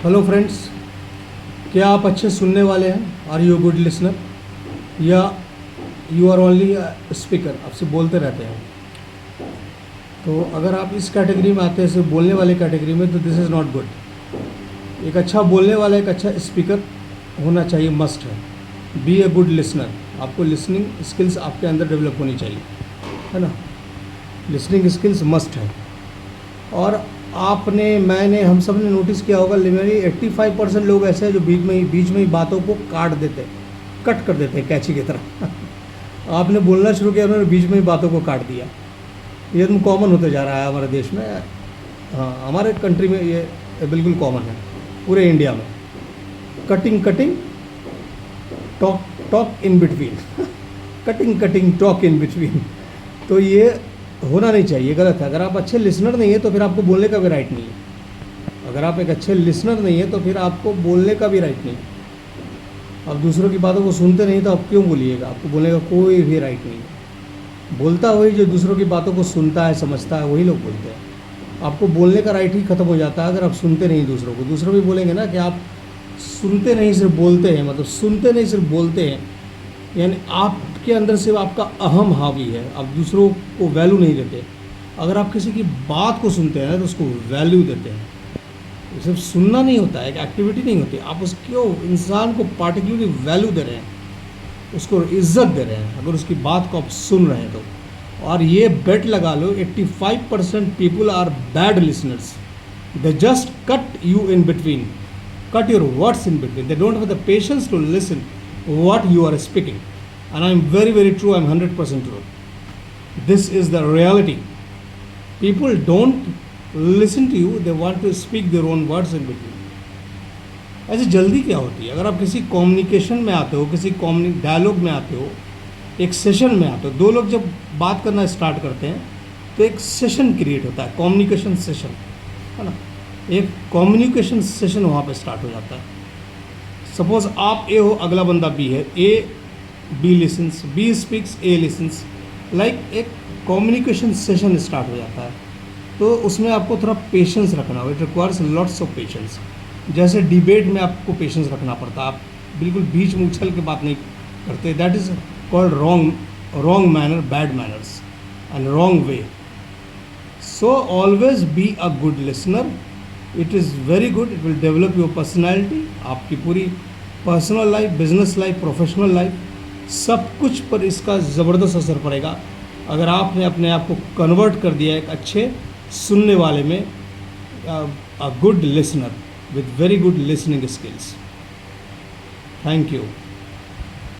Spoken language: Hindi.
हेलो फ्रेंड्स, क्या आप अच्छे सुनने वाले हैं? आर यू गुड लिसनर या यू आर ओनली स्पीकर? आपसे बोलते रहते हैं। तो अगर आप इस कैटेगरी में आते हैं, सिर्फ बोलने वाले कैटेगरी में, तो दिस इज़ नॉट गुड। एक अच्छा बोलने वाला, एक अच्छा स्पीकर होना चाहिए, मस्ट है। Be a good listener. आपको लिसनिंग स्किल्स आपके अंदर डेवलप होनी चाहिए, है ना। लिसनिंग स्किल्स मस्ट है। और आपने, मैंने, हम सब ने नोटिस किया होगा, मेरी 85% लोग ऐसे हैं जो बीच में ही बातों को काट देते हैं, कट कर देते हैं कैंची की तरह। आपने बोलना शुरू किया, उन्होंने बीच में ही बातों को काट दिया। ये एकदम कॉमन होते जा रहा है हमारे देश में। हाँ, हमारे कंट्री में ये बिल्कुल कॉमन है, पूरे इंडिया में। Cutting talk talk in between cutting talk in between. तो ये होना नहीं चाहिए, गलत है। अगर आप अच्छे लिसनर नहीं है तो फिर आपको बोलने का भी राइट नहीं है। अगर आप एक अच्छे लिसनर नहीं है तो फिर आपको बोलने का भी राइट नहीं है। आप दूसरों की बातों को सुनते नहीं तो आप क्यों बोलिएगा? आपको बोलने का कोई भी राइट नहीं है। बोलता वही जो दूसरों की बातों को सुनता है, समझता है, वही लोग बोलते हैं। आपको बोलने का राइट ही ख़त्म हो जाता है अगर आप सुनते नहीं दूसरों को। दूसरों भी बोलेंगे ना कि आप सुनते नहीं सिर्फ बोलते हैं, मतलब सुनते नहीं सिर्फ बोलते हैं, यानी आपके अंदर से आपका अहम हावी है। आप दूसरों को वैल्यू नहीं देते। अगर आप किसी की बात को सुनते हैं तो उसको वैल्यू देते हैं। सिर्फ सुनना नहीं होता है, एक एक्टिविटी नहीं होती। आप उसको, इंसान को पार्टिकुलरली वैल्यू दे रहे हैं, उसको इज्जत दे रहे हैं अगर उसकी बात को आप सुन रहे हैं तो। और ये बेट लगा लो, 85% people are bad listeners. They just cut you in between, cut your words in between. They don't have the patience to listen what you are speaking. And I'm very true, I'm 100% true. This is the reality. People don't listen to you, they want to speak their own words in between. ऐसे जल्दी क्या होती है? अगर आप किसी कम्युनिकेशन में आते हो, किसी डायलॉग में आते हो, एक सेशन में आते हो, दो लोग जब बात करना स्टार्ट करते हैं तो एक सेशन क्रिएट होता है, कम्युनिकेशन सेशन, है ना। एक कम्युनिकेशन सेशन वहाँ पे स्टार्ट हो जाता है। सपोज आप ए हो, अगला बंदा बी है, A B listens, B speaks, A listens, like एक कम्युनिकेशन सेशन स्टार्ट हो जाता है। तो उसमें आपको थोड़ा पेशेंस रखना होगा। It requires lots of patience. जैसे डिबेट में आपको पेशेंस रखना पड़ता है, आप बिल्कुल बीच में उछल के बात नहीं करते। That is called wrong manner, bad manners and wrong way. So always be a good listener. It is very good, it will develop your personality. आपकी पूरी personal life, business life, professional life, सब कुछ पर इसका ज़बरदस्त असर पड़ेगा अगर आपने अपने आप को कन्वर्ट कर दिया एक अच्छे सुनने वाले में, a good listener with very good listening skills. Thank you.